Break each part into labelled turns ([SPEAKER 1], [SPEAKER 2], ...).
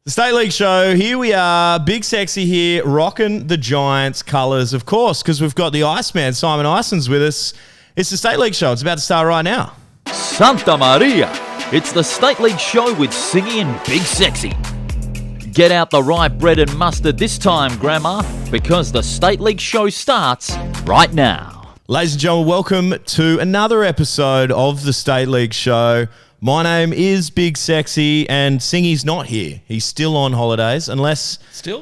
[SPEAKER 1] The State League Show, here we are, Big Sexy here, rocking the Giants colours, of course, because we've got the Iceman, Simon Eissens, with us. It's the State League Show. It's about to start right now.
[SPEAKER 2] Santa Maria! It's the State League Show with Singy and Big Sexy. Get out the rye bread and mustard this time, Grandma, because the State League Show starts right now.
[SPEAKER 1] Ladies and gentlemen, welcome to another episode of the State League Show. My name is Big Sexy, and Singy's not here. He's still on holidays, unless this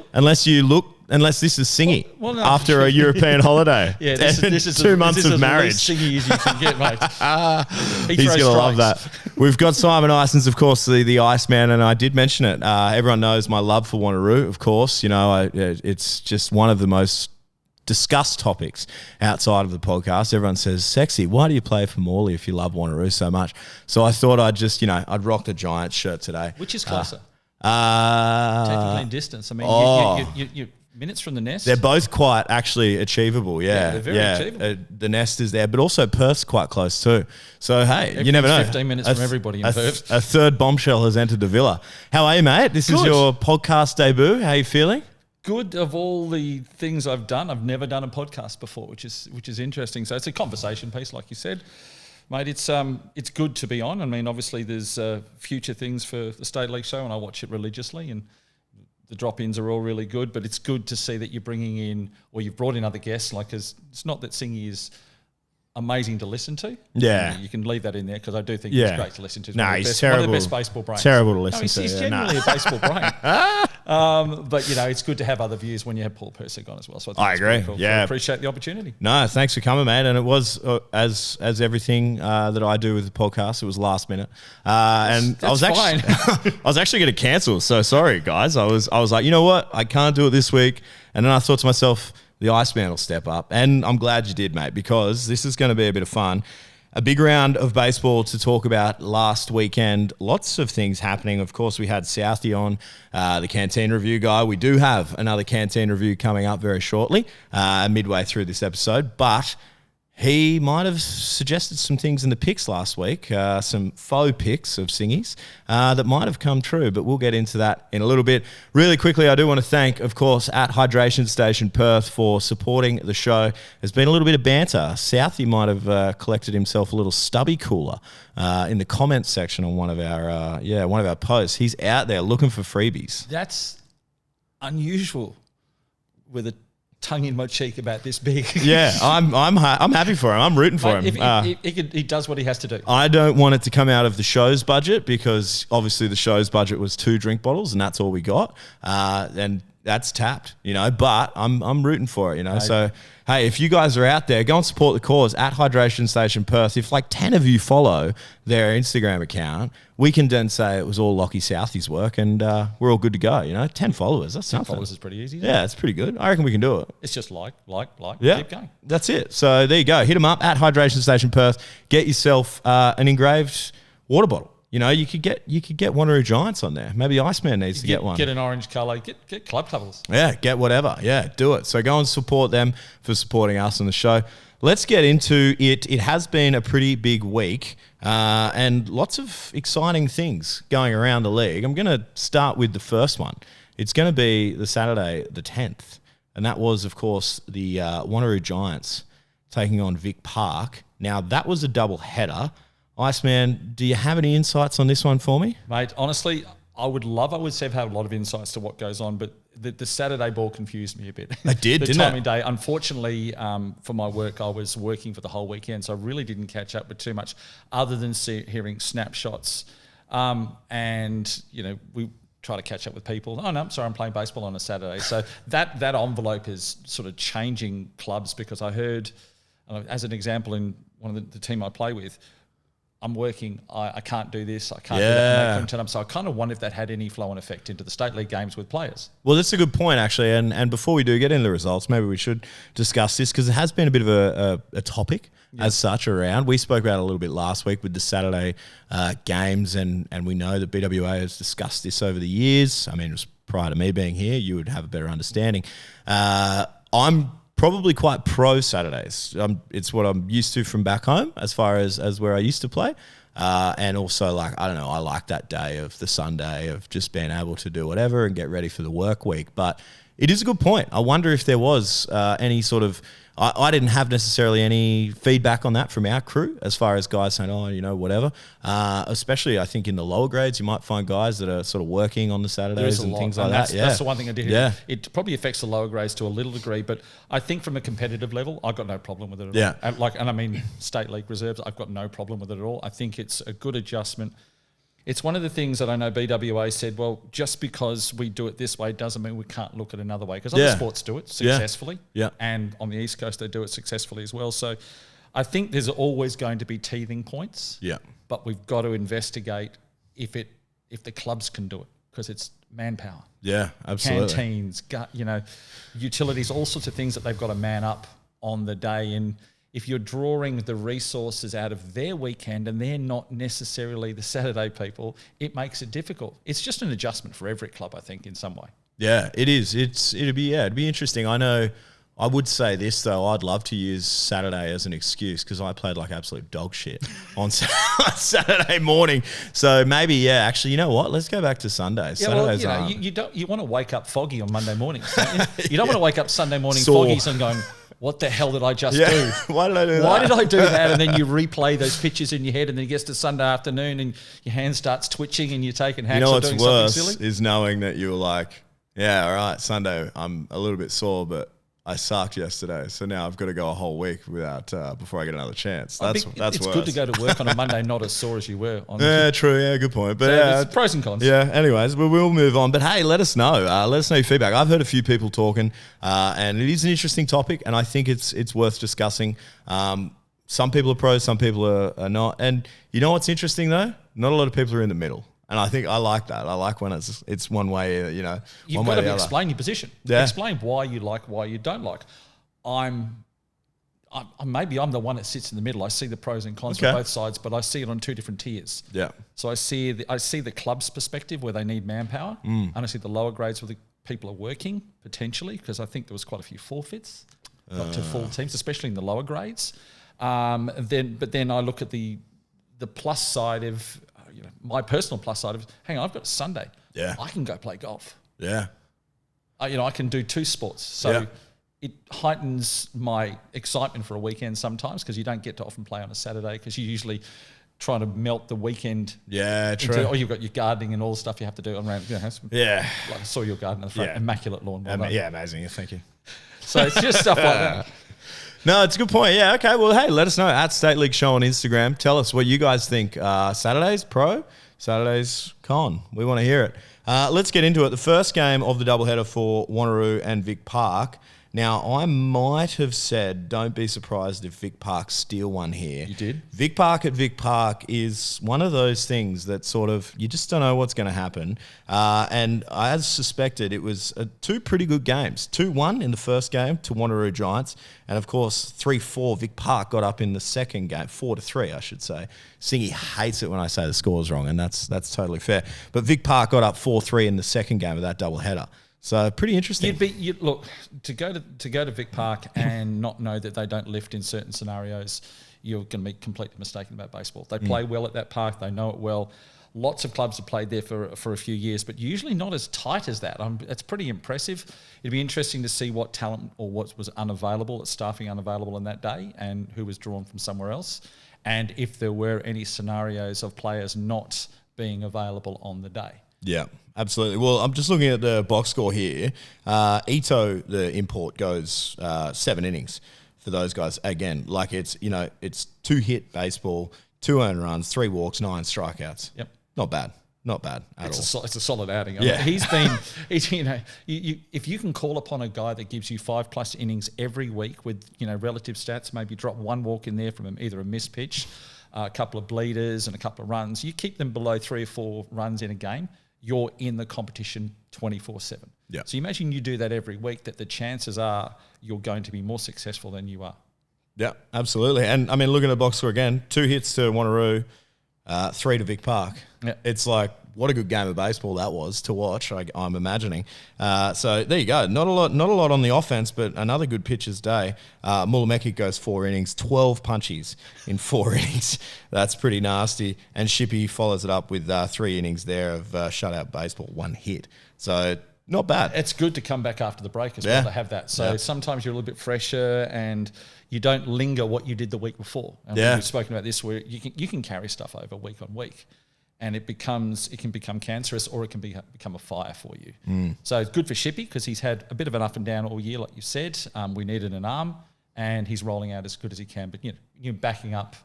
[SPEAKER 1] is Singy
[SPEAKER 3] no.
[SPEAKER 1] after a European holiday.
[SPEAKER 3] Yeah, this is
[SPEAKER 1] 2 months of marriage.
[SPEAKER 3] Singy as you can get, mate.
[SPEAKER 1] He's going to love that. We've got Simon Eissens, of course, the Iceman, and I did mention it. Everyone knows my love for Wanneroo, of course. You know, it's just one of the most discussed topics outside of the podcast. Everyone says, Sexy, why do you play for Morley if you love Wanneroo so much? So I thought I'd rock the Giants shirt today.
[SPEAKER 3] Which is closer? Technically in distance. I mean, you minutes from the nest.
[SPEAKER 1] They're both quite actually achievable, yeah.
[SPEAKER 3] They're very achievable.
[SPEAKER 1] The nest is there, but also Perth's quite close too. So, hey, you never know.
[SPEAKER 3] 15 minutes from everybody in Perth.
[SPEAKER 1] A third bombshell has entered the villa. How are you, mate? This is your podcast debut. How are you feeling?
[SPEAKER 3] Good. Of all the things I've done, I've never done a podcast before, which is interesting. So it's a conversation piece, like you said, mate. It's good to be on. I mean, obviously there's future things for the State League Show, and I watch it religiously, and the drop-ins are all really good. But it's good to see that you're bringing in, or you've brought in other guests. Like, it's not that Singy is amazing to listen to.
[SPEAKER 1] Yeah.
[SPEAKER 3] You can leave that in there because I do think he's great to listen to.
[SPEAKER 1] No, he's terrible.
[SPEAKER 3] One of the best baseball brains.
[SPEAKER 1] Terrible to listen to.
[SPEAKER 3] He's genuinely a baseball brain. But, you know, it's good to have other views when you have Paul Persick on as well. So I
[SPEAKER 1] agree.
[SPEAKER 3] Cool.
[SPEAKER 1] Yeah.
[SPEAKER 3] So I appreciate the opportunity.
[SPEAKER 1] No, thanks for coming, mate. And it was, as everything that I do with the podcast, it was last minute. And I was actually going to cancel. So sorry, guys. I was like, you know what? I can't do it this week. And then I thought to myself, the Iceman will step up. And I'm glad you did, mate, because this is going to be a bit of fun. A big round of baseball to talk about last weekend. Lots of things happening. Of course, we had Southie on, the Canteen Review guy. We do have another Canteen Review coming up very shortly, midway through this episode. But he might have suggested some things in the picks last week, some faux picks of Singy's that might have come true, but we'll get into that in a little bit. Really quickly, I do want to thank, of course, at Hydration Station Perth for supporting the show. There's been a little bit of banter. Southie might have collected himself a little stubby cooler in the comments section on one of our posts. He's out there looking for freebies.
[SPEAKER 3] That's unusual with a tongue in my cheek about this big.
[SPEAKER 1] Yeah, I'm happy for him. I'm rooting for him.
[SPEAKER 3] He does what he has to do.
[SPEAKER 1] I don't want it to come out of the show's budget because obviously the show's budget was 2 drink bottles and that's all we got. And that's tapped, you know, but I'm rooting for it, you know. Right. So, hey, if you guys are out there, go and support the cause at Hydration Station Perth. If like 10 of you follow their Instagram account, we can then say it was all Lockie Southie's work and we're all good to go, you know. 10 followers, that's
[SPEAKER 3] 10
[SPEAKER 1] something.
[SPEAKER 3] followers is pretty easy.
[SPEAKER 1] Yeah, it's pretty good. I reckon we can do it.
[SPEAKER 3] It's just like,
[SPEAKER 1] yeah,
[SPEAKER 3] keep going.
[SPEAKER 1] That's it. So there you go. Hit them up at Hydration Station Perth. Get yourself an engraved water bottle. You know, you could get Wanneroo Giants on there. Maybe Iceman needs to get one.
[SPEAKER 3] Get an orange colour. Get club colours.
[SPEAKER 1] Yeah, get whatever. Yeah, do it. So go and support them for supporting us on the show. Let's get into it. It has been a pretty big week and lots of exciting things going around the league. I'm going to start with the first one. It's going to be the Saturday the 10th. And that was, of course, the Wanneroo Giants taking on Vic Park. Now, that was a double header. Iceman, do you have any insights on this one for me?
[SPEAKER 3] Mate, honestly, I would have a lot of insights to what goes on, but the Saturday ball confused me a bit.
[SPEAKER 1] It did, didn't it?
[SPEAKER 3] The timing day. Unfortunately, for my work, I was working for the whole weekend, so I really didn't catch up with too much other than hearing snapshots. And, you know, we try to catch up with people. Oh, no, I'm sorry, I'm playing baseball on a Saturday. So that envelope is sort of changing clubs because I heard, as an example, in one of the team I play with, I'm working, I can't do this, I can't do that, turn up. So I kind of wonder if that had any flow and effect into the State League games with players.
[SPEAKER 1] Well, that's a good point, actually. And before we do get into the results, maybe we should discuss this because it has been a bit of a topic as such around. We spoke about it a little bit last week with the Saturday games, and we know that BWA has discussed this over the years. I mean, it was prior to me being here. You would have a better understanding. I'm probably quite pro Saturdays. It's what I'm used to from back home as far as where I used to play. And also, like, I don't know, I like that day of the Sunday of just being able to do whatever and get ready for the work week. But it is a good point. I wonder if there was any sort of, I didn't have necessarily any feedback on that from our crew as far as guys saying, oh, you know, whatever. Especially, I think in the lower grades, you might find guys that are sort of working on the Saturdays and things like that.
[SPEAKER 3] That's the one thing I did hear.
[SPEAKER 1] Yeah.
[SPEAKER 3] It probably affects the lower grades to a little degree, but I think from a competitive level, I've got no problem with it at
[SPEAKER 1] Yeah.
[SPEAKER 3] all. And I mean, state league reserves, I've got no problem with it at all. I think it's a good adjustment. It's one of the things that I know BWA said, well, just because we do it this way doesn't mean we can't look at another way, because other sports do it successfully.
[SPEAKER 1] Yeah.
[SPEAKER 3] And on the East Coast, they do it successfully as well. So I think there's always going to be teething points.
[SPEAKER 1] Yeah.
[SPEAKER 3] But we've got to investigate if the clubs can do it, because it's manpower.
[SPEAKER 1] Yeah, absolutely.
[SPEAKER 3] Canteens, utilities, all sorts of things that they've got to man up on the day. And if you're drawing the resources out of their weekend and they're not necessarily the Saturday people, it makes it difficult. It's just an adjustment for every club, I think, in some way.
[SPEAKER 1] Yeah, it is. It'd be interesting. I know. I would say this though. I'd love to use Saturday as an excuse because I played like absolute dog shit on Saturday morning. So maybe, actually, you know what? Let's go back to Sundays.
[SPEAKER 3] Yeah,
[SPEAKER 1] Saturdays
[SPEAKER 3] well, you want to wake up foggy on Monday mornings. Don't you? You don't want to wake up Sunday morning foggy and going, what the hell did I just do?
[SPEAKER 1] Why did I do that?
[SPEAKER 3] Why did I do that? And then you replay those pictures in your head, and then it gets to Sunday afternoon and your hand starts twitching and you're taking hacks or doing something silly.
[SPEAKER 1] What's worse is knowing that you were like, yeah, all right, Sunday, I'm a little bit sore, but I sucked yesterday, so now I've got to go a whole week without before I get another chance. That's
[SPEAKER 3] it's
[SPEAKER 1] worse.
[SPEAKER 3] good to go to work on a Monday not as sore as you were.
[SPEAKER 1] Yeah, true. Yeah, good point. But
[SPEAKER 3] so
[SPEAKER 1] yeah,
[SPEAKER 3] it's pros and cons.
[SPEAKER 1] Yeah. Anyways, we'll move on. But hey, let us know. Let us know your feedback. I've heard a few people talking, and it is an interesting topic, and I think it's worth discussing. Some people are pros, some people are not. And you know what's interesting though? Not a lot of people are in the middle. And I think I like that. I like when it's one way,
[SPEAKER 3] You've
[SPEAKER 1] one
[SPEAKER 3] got
[SPEAKER 1] way
[SPEAKER 3] to explain your position.
[SPEAKER 1] Yeah.
[SPEAKER 3] Explain why you like, why you don't like. Maybe I'm the one that sits in the middle. I see the pros and cons from both sides, but I see it on two different tiers.
[SPEAKER 1] Yeah.
[SPEAKER 3] So I see the club's perspective where they need manpower, and I see the lower grades where the people are working potentially, because I think there was quite a few forfeits, not to full teams, especially in the lower grades. But then I look at the plus side of. My personal plus side of, hang on, I've got a Sunday.
[SPEAKER 1] Yeah.
[SPEAKER 3] I can go play golf.
[SPEAKER 1] Yeah.
[SPEAKER 3] I can do two sports. So it heightens my excitement for a weekend sometimes, because you don't get to often play on a Saturday, because you usually try to melt the weekend.
[SPEAKER 1] Yeah, true.
[SPEAKER 3] Or you've got your gardening and all the stuff you have to do around. Like I saw your garden in the front, immaculate lawn.
[SPEAKER 1] Amazing. Thank you.
[SPEAKER 3] So it's just stuff like that.
[SPEAKER 1] No, it's a good point. Yeah, okay. Well, hey, let us know at State League Show on Instagram. Tell us what you guys think. Saturdays, pro. Saturdays, con. We want to hear it. Let's get into it. The first game of the doubleheader for Wanneroo and Vic Park. Now, I might have said, don't be surprised if Vic Park steal one here.
[SPEAKER 3] You did?
[SPEAKER 1] Vic Park at Vic Park is one of those things that sort of, you just don't know what's going to happen. And as suspected, it was two pretty good games. 2-1 in the first game to Wanneroo Giants. And of course, 3-4, Vic Park got up in the second game, 4-3, I should say. Singy hates it when I say the score's wrong, and that's totally fair. But Vic Park got up 4-3 in the second game of that doubleheader. So pretty interesting.
[SPEAKER 3] Look, to go to Vic Park and not know that they don't lift in certain scenarios, you're going to be completely mistaken about baseball. They play well at that park. They know it well. Lots of clubs have played there for a few years, but usually not as tight as that. It's pretty impressive. It'd be interesting to see what talent or what was unavailable, staffing unavailable on that day, and who was drawn from somewhere else, and if there were any scenarios of players not being available on the day.
[SPEAKER 1] Yeah, absolutely. Well, I'm just looking at the box score here. Ito, the import, goes 7 innings for those guys. Again, like it's 2-hit baseball, 2 earned runs, 3 walks, 9 strikeouts. Yep. Not bad at all.
[SPEAKER 3] It's a solid outing.
[SPEAKER 1] Yeah.
[SPEAKER 3] He's if you can call upon a guy that gives you 5+ innings every week with, relative stats, maybe drop 1 walk in there from either a missed pitch, a couple of bleeders and a couple of runs, you keep them below 3 or 4 runs in a game, you're in the competition 24/7.
[SPEAKER 1] Yeah.
[SPEAKER 3] So imagine you do that every week, that the chances are you're going to be more successful than you are.
[SPEAKER 1] Yeah, absolutely. And I mean, looking at the box score again, 2 hits to Wanneroo, 3 to Vic Park.
[SPEAKER 3] Yeah.
[SPEAKER 1] It's like, what a good game of baseball that was to watch. I'm imagining. So there you go. Not a lot on the offense, but another good pitcher's day. Mulameki goes 4 innings, 12 punchies in 4 innings. That's pretty nasty. And Shippy follows it up with 3 innings there of shutout baseball, 1 hit. So not bad.
[SPEAKER 3] It's good to come back after the break as well to have that. So sometimes you're a little bit fresher and you don't linger what you did the week before. And we've spoken about this where you can carry stuff over week on week. And it can become cancerous, or it can become a fire for you. So it's good for Shippy because he's had a bit of an up and down all year, like you said. We needed an arm, and he's rolling out as good as he can. But you're backing up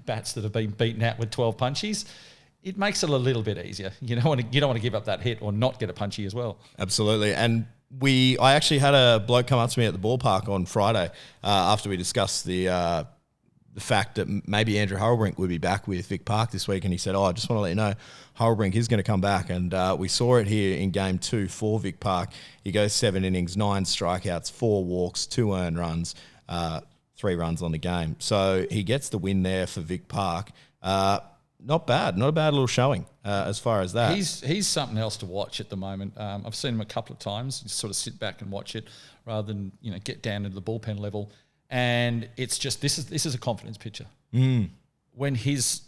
[SPEAKER 3] bats that have been beaten out with 12 punchies. It makes it a little bit easier. You don't want to give up that hit or not get a punchy as well.
[SPEAKER 1] Absolutely, and I actually had a bloke come up to me at the ballpark on Friday after we discussed the fact that maybe Andrew Hurlbrink would be back with Vic Park this week, and he said, I just want to let you know Hurlbrink is going to come back, and we saw it here in Game 2 for Vic Park. He goes 7 innings, 9 strikeouts, 4 walks, 2 earned runs, 3 runs on the game. So he gets the win there for Vic Park. Not bad. Not a bad little showing as far as that.
[SPEAKER 3] He's something else to watch at the moment. I've seen him a couple of times. You sort of sit back and watch it rather than get down into the bullpen level. And it's just this is a confidence pitcher. When his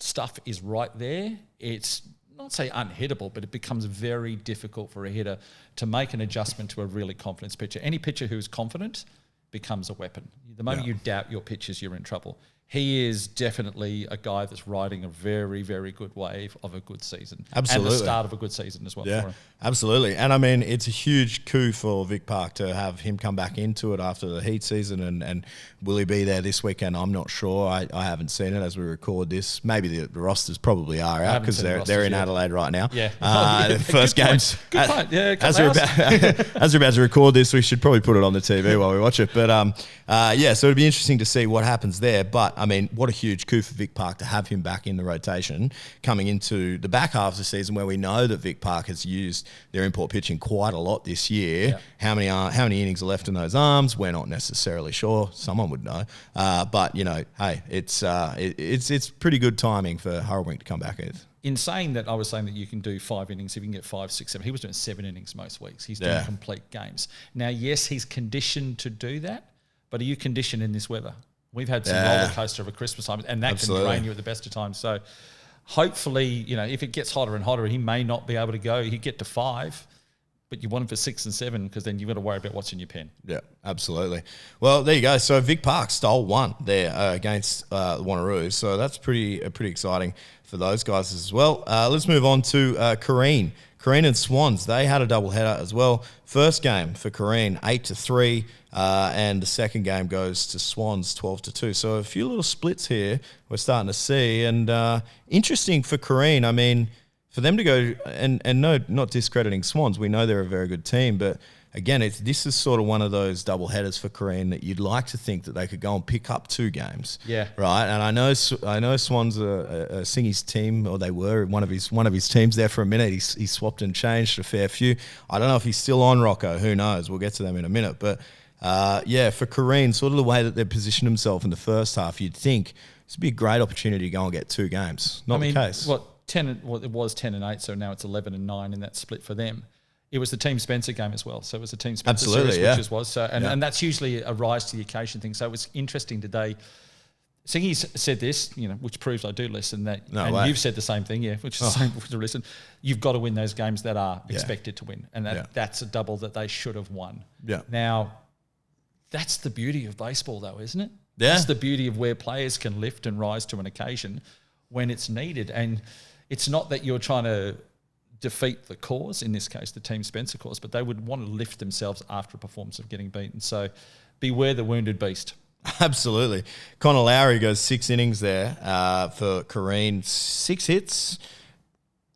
[SPEAKER 3] stuff is right there, it's not say unhittable, but it becomes very difficult for a hitter to make an adjustment to a really confidence pitcher. Any pitcher who is confident becomes a weapon. The moment you doubt your pitches, you're in trouble. He is definitely a guy that's riding a very, very good wave of a good season.
[SPEAKER 1] Absolutely.
[SPEAKER 3] And the start of a good season as well for him.
[SPEAKER 1] Absolutely. And I mean, it's a huge coup for Vic Park to have him come back into it after the heat season. And will he be there this weekend? I'm not sure. I haven't seen it as we record this. Maybe the rosters probably are out because they're in Adelaide right now.
[SPEAKER 3] Yeah.
[SPEAKER 1] The first games.
[SPEAKER 3] Good point. Yeah,
[SPEAKER 1] as we're about to record this, we should probably put it on the TV while we watch it. But so it'll be interesting to see what happens there. But I mean, what a huge coup for Vic Park to have him back in the rotation coming into the back half of the season where we know that Vic Park has used their import pitching quite a lot this year. How many innings are left in those arms? We're not necessarily sure. Someone would know. But hey, it's pretty good timing for Hurlbrink to come back with.
[SPEAKER 3] In saying that, I was saying that you can do 5 innings if you can get 5, 6, 7. He was doing 7 innings most weeks. He's doing complete games. Now, yes, he's conditioned to do that, but are you conditioned in this weather? We've had some roller coaster of a Christmas time, and that can drain you at the best of times. So hopefully, if it gets hotter and hotter, he may not be able to go. He'd get to 5, but you want him for 6 and 7 because then you've got to worry about what's in your pen. Yeah,
[SPEAKER 1] absolutely. Well, there you go. So Vic Park stole 1 there against Wanneroo. So that's pretty exciting for those guys as well. Let's move on to Kareen. Kareen and Swans, they had a doubleheader as well. First game for Kareen, 8-3, and the second game goes to Swans, 12-2. So a few little splits here we're starting to see, and interesting for Kareen. I mean, for them to go, and no, not discrediting Swans, we know they're a very good team, but again, this is sort of one of those double headers for Kareen that you'd like to think that they could go and pick up 2 games.
[SPEAKER 3] Yeah.
[SPEAKER 1] Right. And I know Swans are Singy's team, or they were one of his teams there for a minute. He swapped and changed a fair few. I don't know if he's still on Rocco. Who knows? We'll get to them in a minute. But for Kareen, sort of the way that they positioned themselves in the first half, you'd think this would be a great opportunity to go and get 2 games. Not the case.
[SPEAKER 3] It was 10-8, so now it's 11-9 in that split for them. It was the Team Spencer game as well. So it was a Team Spencer series, which was. So, and that's usually a rise to the occasion thing. So it was interesting today. Singy said this, which proves I do listen. You've said the same thing, which is the same to listen. You've got to win those games that are expected to win. And that's a double that they should have won.
[SPEAKER 1] Yeah.
[SPEAKER 3] Now, that's the beauty of baseball though, isn't it?
[SPEAKER 1] Yeah.
[SPEAKER 3] That's the beauty of where players can lift and rise to an occasion when it's needed. And it's not that you're trying to defeat the cause, in this case, the Team Spencer cause, but they would want to lift themselves after a performance of getting beaten. So beware the wounded beast.
[SPEAKER 1] Absolutely. Connor Lowry goes 6 innings there for Kareen. 6 hits,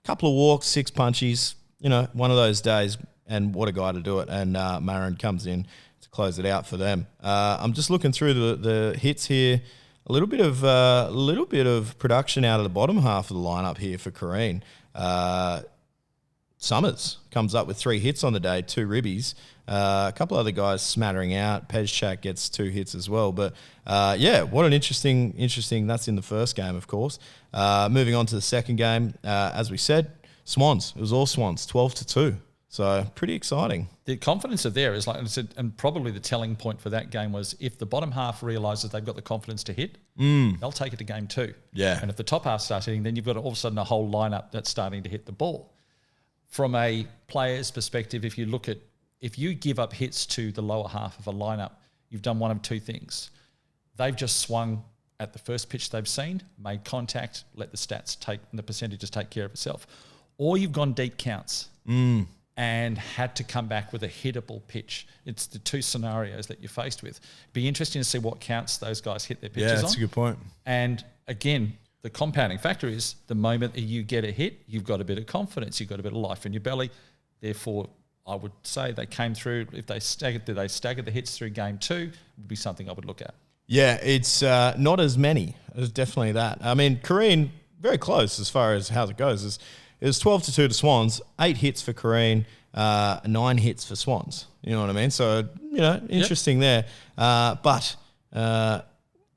[SPEAKER 1] couple of walks, 6 punchies. One of those days, and what a guy to do it. And Marin comes in to close it out for them. I'm just looking through the hits here. A little bit of production out of the bottom half of the lineup here for Kareen. Summers comes up with 3 hits on the day, 2 ribbies. A couple other guys smattering out. Pezchak gets 2 hits as well. But what an interesting. That's in the first game, of course. Moving on to the second game, as we said, Swans. It was all Swans, 12-2. So pretty exciting.
[SPEAKER 3] The confidence of there is like I said, and probably the telling point for that game was if the bottom half realises they've got the confidence to hit, they'll take it to game 2.
[SPEAKER 1] Yeah.
[SPEAKER 3] And if the top half starts hitting, then you've got all of a sudden a whole lineup that's starting to hit the ball. From a player's perspective, if you give up hits to the lower half of a lineup, you've done one of 2 things. They've just swung at the first pitch they've seen, made contact, let the stats the percentages take care of itself. Or you've gone deep counts and had to come back with a hittable pitch. It's the 2 scenarios that you're faced with. Be interesting to see what counts those guys hit their pitches on.
[SPEAKER 1] Yeah, that's a good point.
[SPEAKER 3] And again, the compounding factor is the moment that you get a hit, you've got a bit of confidence, you've got a bit of life in your belly. Therefore, I would say they came through. If they staggered the hits through game 2, would be something I would look at.
[SPEAKER 1] Yeah, it's not as many. There's definitely that. I mean, Kareen, very close as far as how it goes. It was 12-2 to Swans, 8 hits for Kareen, 9 hits for Swans. You know what I mean? So, interesting there. But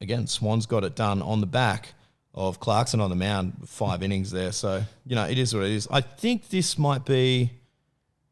[SPEAKER 1] again, Swans got it done on the back of Clarkson on the mound with 5 innings there. So, it is what it is. I think this might be...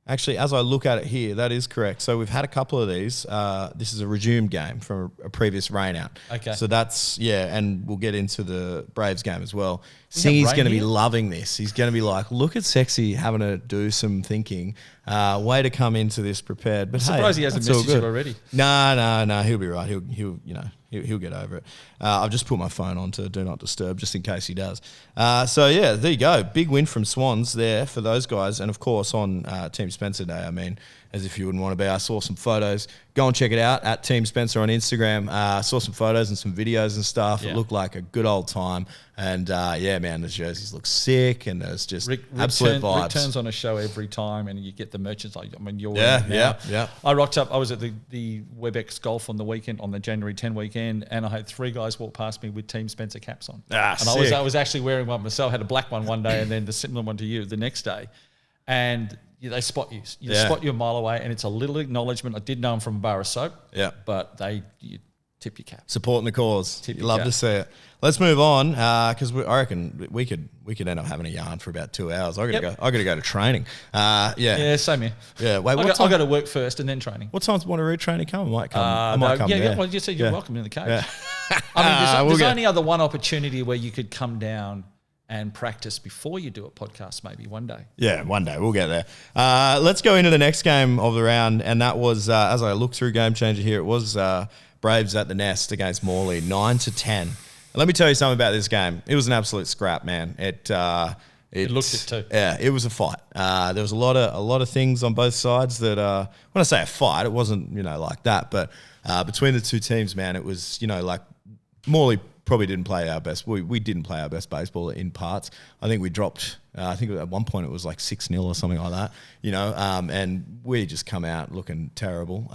[SPEAKER 1] Actually, as I look at it here, that is correct. So we've had a couple of these. This is a resumed game from a previous rain out.
[SPEAKER 3] Okay.
[SPEAKER 1] So that's, and we'll get into the Braves game as well. Singy's going to be loving this. He's going to be like, look at Sexy having to do some thinking. Way to come into this prepared. But
[SPEAKER 3] I'm surprised he hasn't messaged it already.
[SPEAKER 1] No, he'll be right. He'll get over it. I've just put my phone on to Do Not Disturb just in case he does. There you go. Big win from Swans there for those guys. And, of course, on Team Spencer Day, I mean, as if you wouldn't want to be, I saw some photos. Go and check it out at Team Spencer on Instagram. Saw some photos and some videos and stuff. Yeah. It looked like a good old time. And, man, the jerseys look sick and there's just absolute vibes.
[SPEAKER 3] Rick turns on a show every time and you get the merchants. You're
[SPEAKER 1] yeah.
[SPEAKER 3] I rocked up. I was at the WebEx Golf on the weekend, on the January 10 weekend, and I had 3 guys walk past me with Team Spencer caps on.
[SPEAKER 1] Sick.
[SPEAKER 3] I was actually wearing one myself. I had a black one day and then the similar one to you the next day. And they spot you. Spot you a mile away, and it's a little acknowledgement. I did know them from a bar of soap.
[SPEAKER 1] Yeah.
[SPEAKER 3] But you tip your cap.
[SPEAKER 1] Supporting the cause. You love to see it. Let's move on because I reckon we could end up having a yarn for about 2 hours. I got to go to training.
[SPEAKER 3] Yeah, same here.
[SPEAKER 1] Yeah. Wait,
[SPEAKER 3] I'll go to work first and then training.
[SPEAKER 1] What time's Wanneroo training come? I might come.
[SPEAKER 3] Yeah. Well, you said you're welcome in the cage. Yeah. I mean, there's only other one opportunity where you could come down and practice before you do a podcast maybe one day. Yeah,
[SPEAKER 1] one day. We'll get there. Let's go into the next game of the round, and that was, as I look through Game Changer here, it was Braves at the Nest against Morley, 9-10. And let me tell you something about this game. It was an absolute scrap, man. It
[SPEAKER 3] looked it too.
[SPEAKER 1] Yeah, it was a fight. There was a lot of things on both sides that, when I say a fight, it wasn't, like that, but between the two teams, man, it was, like Morley probably didn't play our best. We didn't play our best baseball in parts. I think we dropped. I think at one point it was like 6-0 or something like that. And we just come out looking terrible.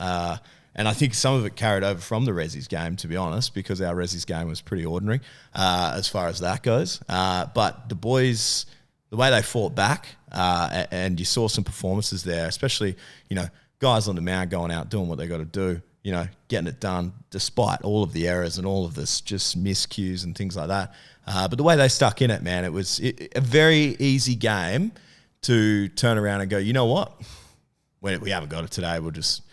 [SPEAKER 1] And I think some of it carried over from the Rezzies game, to be honest, because our Rezzies game was pretty ordinary as far as that goes. But the boys, the way they fought back, and you saw some performances there, especially guys on the mound going out doing what they got to do. Getting it done despite all of the errors and all of this just miscues and things like that. But the way they stuck in it, man, it was a very easy game to turn around and go, you know what? We haven't got it today. We'll just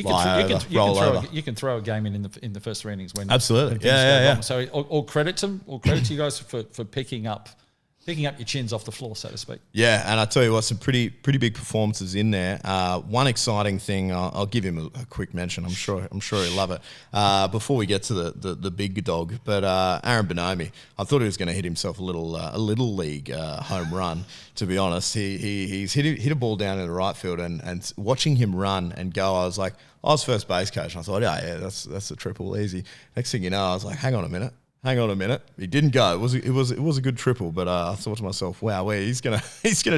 [SPEAKER 1] roll over.
[SPEAKER 3] You can throw a game in the first 3 innings when
[SPEAKER 1] absolutely,
[SPEAKER 3] when yeah. So all credit to them. All credit to you guys for picking up your chins off the floor, so to speak.
[SPEAKER 1] Yeah, and I tell you what, some pretty big performances in there. One exciting thing, I'll give him a quick mention. I'm sure he'll love it. Before we get to the big dog, but Aaron Bonomi, I thought he was going to hit himself a little league home run. To be honest, he's hit a ball down in the right field, and watching him run and go, I was like, I was first base coach, and I thought, yeah, that's a triple easy. Next thing you know, I was like, hang on a minute. He didn't go. It was a good triple, but I thought to myself, wow, he's gonna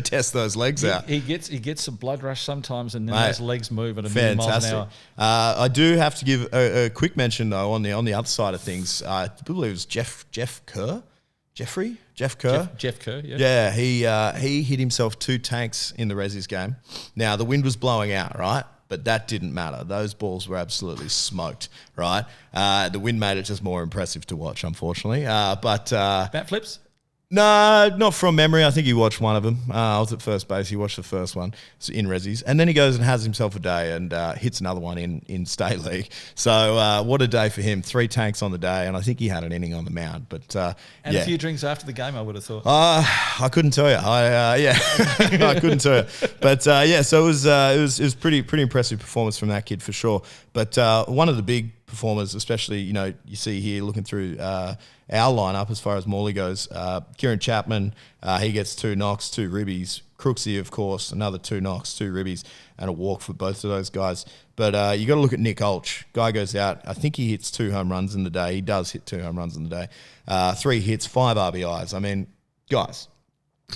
[SPEAKER 1] test those legs out.
[SPEAKER 3] He gets a blood rush sometimes, and then those legs move at a million miles an hour.
[SPEAKER 1] I do have to give a quick mention though on the other side of things. I believe it was Jeff Kerr. Jeff Kerr.
[SPEAKER 3] Jeff Kerr, yeah.
[SPEAKER 1] Yeah, he hit himself 2 tanks in the Resis game. Now, the wind was blowing out, right? But that didn't matter. Those balls were absolutely smoked, right? The wind made it just more impressive to watch, unfortunately.
[SPEAKER 3] Bat flips?
[SPEAKER 1] No, not from memory. I think he watched one of them. I was at first base. He watched the first one in Resis. And then he goes and has himself a day and hits another one in State League. So what a day for him. 3 tanks on the day, and I think he had an inning on the mound. But
[SPEAKER 3] a few drinks after the game, I would have thought.
[SPEAKER 1] I couldn't tell you. I couldn't tell you. But so it was pretty impressive performance from that kid for sure. But one of the big performers, especially, you see here looking through our lineup as far as Morley goes, Kieran Chapman, he gets 2 knocks, 2 ribbies. Crooksy, of course, another 2 knocks, 2 ribbies, and a walk for both of those guys. But you got to look at Nick Olch. Guy goes out. I think he hits 2 home runs in the day. He does hit 2 home runs in the day. 3 hits, 5 RBIs. I mean, guys,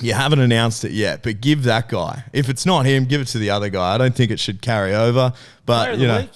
[SPEAKER 1] you haven't announced it yet, but give that guy. If it's not him, give it to the other guy. I don't think it should carry over. But
[SPEAKER 3] player of the week,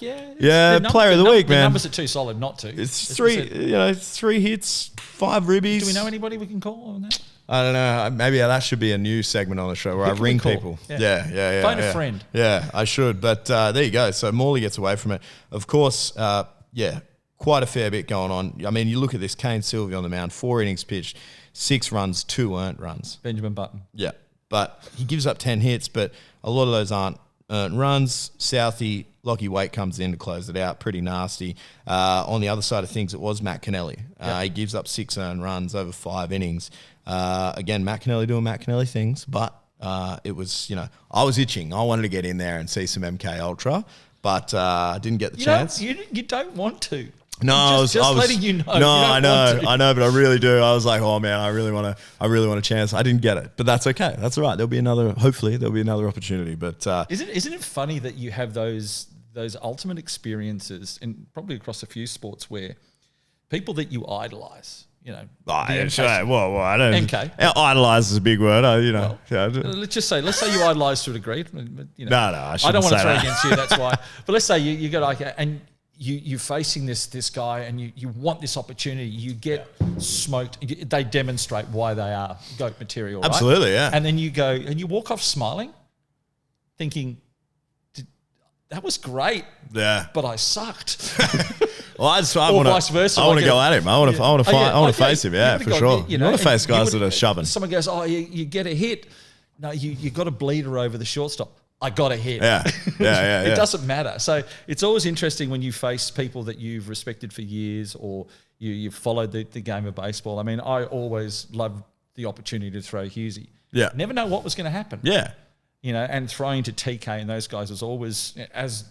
[SPEAKER 1] player of the week, man.
[SPEAKER 3] The numbers are too solid not to.
[SPEAKER 1] It's 3 hits, 5 ribbies.
[SPEAKER 3] Do we know anybody we can call on that?
[SPEAKER 1] I don't know. Maybe that should be a new segment on the show where I ring people. Yeah.
[SPEAKER 3] Phone a friend.
[SPEAKER 1] Yeah, I should. But there you go. So Morley gets away from it. Of course, quite a fair bit going on. I mean, you look at this, Kane Sylvie on the mound, 4 innings pitched, 6 runs, 2 earned runs.
[SPEAKER 3] Benjamin Button.
[SPEAKER 1] Yeah, but he gives up 10 hits, but a lot of those aren't earned runs. Southie, Lockie Waite comes in to close it out, pretty nasty. On the other side of things, it was Matt Kennelly. He gives up 6 earned runs over 5 innings. Again, Matt Kennelly doing Matt Kennelly things, but it was, I was itching. I wanted to get in there and see some MK Ultra, but I didn't get the chance.
[SPEAKER 3] You don't want to.
[SPEAKER 1] No, I was
[SPEAKER 3] letting you know.
[SPEAKER 1] No, I know, but I really do. I was like, oh man, I really want a chance. I didn't get it, but that's okay. That's all right. Hopefully there'll be another opportunity. But
[SPEAKER 3] isn't it funny that you have those ultimate experiences, and probably across a few sports, where people that you idolize,
[SPEAKER 1] I don't.
[SPEAKER 3] MK.
[SPEAKER 1] Idolize is a big word.
[SPEAKER 3] Let's say you idolize to a degree.
[SPEAKER 1] No, I
[SPEAKER 3] don't want to throw
[SPEAKER 1] that.
[SPEAKER 3] against you. That's why. But let's say you go like and. You're facing this guy and you want this opportunity. You get smoked. They demonstrate why they are GOAT material, right?
[SPEAKER 1] Absolutely, yeah.
[SPEAKER 3] And then you go and you walk off smiling, thinking, that was great, but I sucked.
[SPEAKER 1] Well,
[SPEAKER 3] vice versa.
[SPEAKER 1] I want to go at him. I want to face him. Yeah, for sure. You want to face guys that are shoving.
[SPEAKER 3] Someone goes, you get a hit. No, you got a bleeder over the shortstop. I got a hit.
[SPEAKER 1] Yeah.
[SPEAKER 3] It doesn't matter. So it's always interesting when you face people that you've respected for years or you've followed the game of baseball. I mean, I always loved the opportunity to throw Hughesy.
[SPEAKER 1] Yeah.
[SPEAKER 3] Never know what was going to happen.
[SPEAKER 1] Yeah.
[SPEAKER 3] And throwing to TK and those guys was always, as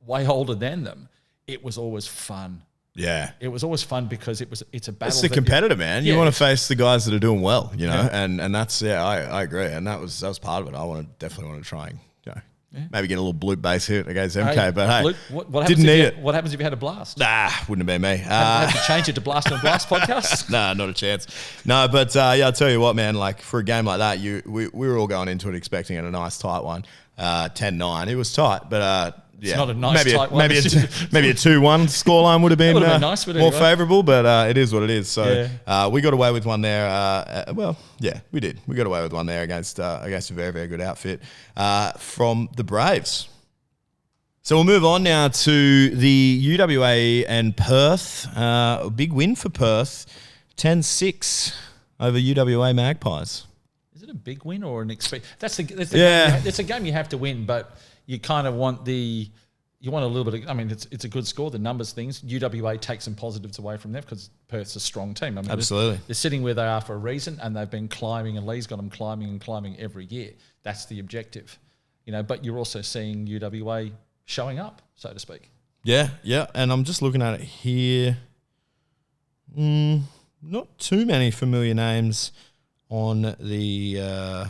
[SPEAKER 3] way older than them, it was always fun.
[SPEAKER 1] Yeah.
[SPEAKER 3] It was always fun because it's a battle.
[SPEAKER 1] It's the competitor, man. You want to face the guys that are doing well, and that's, I agree. And that was part of it. I definitely want to try and maybe get a little bloop base hit against MK, but hey,
[SPEAKER 3] what
[SPEAKER 1] didn't need it.
[SPEAKER 3] What happens if you had a blast?
[SPEAKER 1] Wouldn't have been me.
[SPEAKER 3] Have to change it to Blast and Blast podcast?
[SPEAKER 1] Nah, not a chance. No, but I'll tell you what, man, like for a game like that, we were all going into it expecting a nice tight one, 10-9. It was tight, but
[SPEAKER 3] it's not a nice tight one.
[SPEAKER 1] Maybe a 2-1 scoreline would have been,
[SPEAKER 3] nice,
[SPEAKER 1] more favourable, but it is what it is. So we got away with one there. We did. We got away with one there against a very, very good outfit from the Braves. So we'll move on now to the UWA and Perth. A big win for Perth, 10-6 over UWA Magpies.
[SPEAKER 3] Is it a big win or an expect? That's a game you have to win, but you kind of want a little bit of, I mean, it's a good score, the numbers things. UWA takes some positives away from them because Perth's a strong team. I mean,
[SPEAKER 1] absolutely.
[SPEAKER 3] They're sitting where they are for a reason, and they've been climbing, and Lee's got them climbing and climbing every year. That's the objective. But you're also seeing UWA showing up, so to speak. Yeah.
[SPEAKER 1] And I'm just looking at it here. Not too many familiar names on the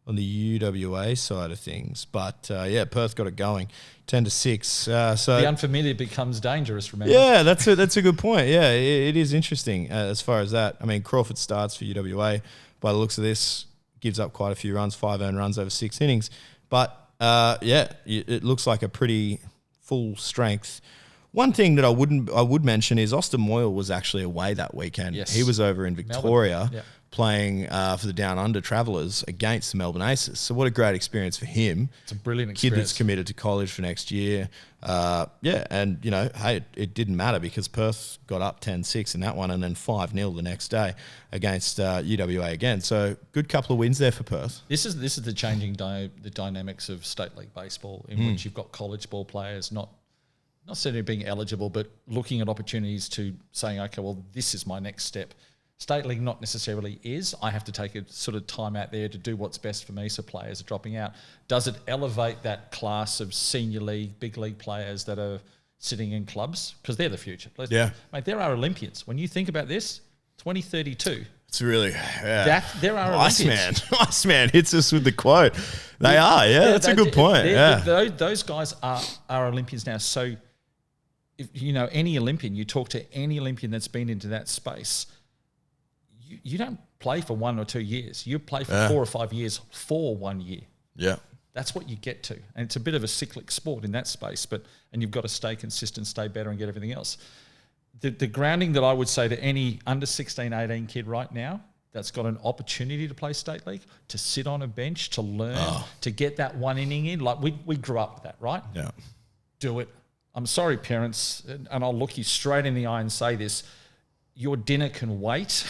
[SPEAKER 1] UWA side of things, but Perth got it going, 10-6. So
[SPEAKER 3] the unfamiliar becomes dangerous. Remember?
[SPEAKER 1] Yeah, that's a good point. Yeah, it is interesting as far as that. I mean, Crawford starts for UWA. By the looks of this, gives up quite a few runs, 5 earned runs over 6 innings. But it looks like a pretty full strength One thing that I would mention is Austin Moyle was actually away that weekend.
[SPEAKER 3] Yes.
[SPEAKER 1] He was over in Victoria
[SPEAKER 3] Yep.
[SPEAKER 1] playing for the Down Under Travellers against the Melbourne Aces. So what a great experience for him.
[SPEAKER 3] It's a brilliant
[SPEAKER 1] Kid
[SPEAKER 3] experience.
[SPEAKER 1] that's committed to college for next year. And, hey, it didn't matter because Perth got up 10-6 in that one and then 5-0 the next day against UWA again. So good couple of wins there for Perth.
[SPEAKER 3] This is the changing the dynamics of state league baseball, in which you've got college ball players not necessarily being eligible, but looking at opportunities to saying, okay, well, this is my next step. State league not necessarily is. I have to take a sort of time out there to do what's best for me, so players are dropping out. Does it elevate that class of senior league, big league players that are sitting in clubs? Because they're the future.
[SPEAKER 1] Yeah.
[SPEAKER 3] Mate, there are Olympians. When you think about this, 2032.
[SPEAKER 1] It's really,
[SPEAKER 3] There are Olympians.
[SPEAKER 1] Iceman hits us with the quote. They are, that's a good point.
[SPEAKER 3] Those guys are Olympians now. So, if any Olympian, you talk to any Olympian that's been into that space, you don't play for 1 or 2 years. You play for 4 or 5 years for 1 year.
[SPEAKER 1] Yeah.
[SPEAKER 3] That's what you get to. And it's a bit of a cyclic sport in that space, and you've got to stay consistent, stay better, and get everything else. The grounding that I would say to any under 16, 18 kid right now that's got an opportunity to play state league, to sit on a bench, to learn, to get that one inning in. Like we grew up with that, right?
[SPEAKER 1] Yeah.
[SPEAKER 3] Do it. I'm sorry, parents, and I'll look you straight in the eye and say this. Your dinner can wait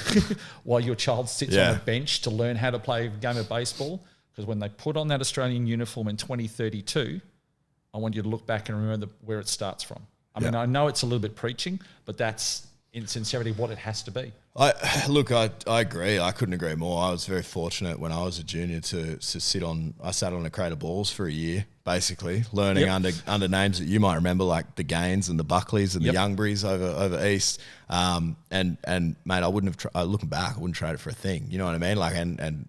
[SPEAKER 3] while your child sits on a bench to learn how to play a game of baseball, because when they put on that Australian uniform in 2032, I want you to look back and remember where it starts from. I mean, I know it's a little bit preaching, but that's in sincerity what it has to be.
[SPEAKER 1] I agree. I couldn't agree more. I was very fortunate when I was a junior to sit on. I sat on a crate of balls for a year, basically learning under names that you might remember, like the Gaines and the Buckleys and the Youngberries over east. And mate, I wouldn't have. Looking back, I wouldn't trade it for a thing. You know what I mean? Like, and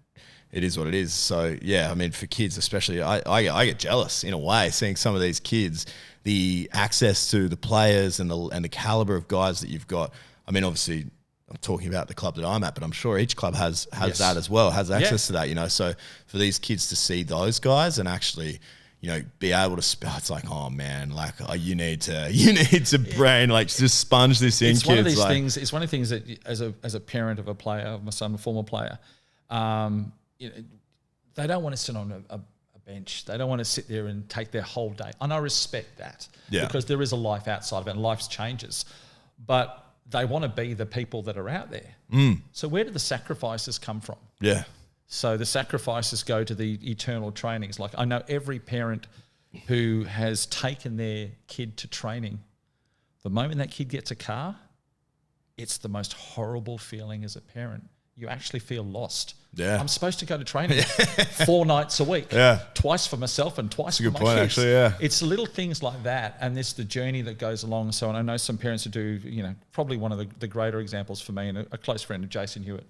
[SPEAKER 1] it is what it is. So yeah, I mean, for kids especially, I get jealous in a way seeing some of these kids, the access to the players and the caliber of guys that you've got. I mean, obviously, I'm talking about the club that I'm at, but I'm sure each club has that as well, has access to that, So for these kids to see those guys and actually, be able to, it's like, oh man, like you need to brain, like just sponge this in,
[SPEAKER 3] it's
[SPEAKER 1] kids.
[SPEAKER 3] One of these things. It's one of the things that as a parent of a player, of my son, a former player, they don't want to sit on a bench. They don't want to sit there and take their whole day. And I respect that because there is a life outside of it and life's changes. But they want to be the people that are out there. So where do the sacrifices come from?
[SPEAKER 1] Yeah.
[SPEAKER 3] So the sacrifices go to the eternal trainings. Like I know every parent who has taken their kid to training, the moment that kid gets a car, it's the most horrible feeling as a parent. You actually feel lost. Yeah. I'm supposed to go to training 4 nights a week. Yeah. Twice for myself and twice for my kids. That's a good point, actually, yeah. It's little things like that, and it's the journey that goes along. So, and I know some parents who do, probably one of the greater examples for me, and a close friend of Jason Hewitt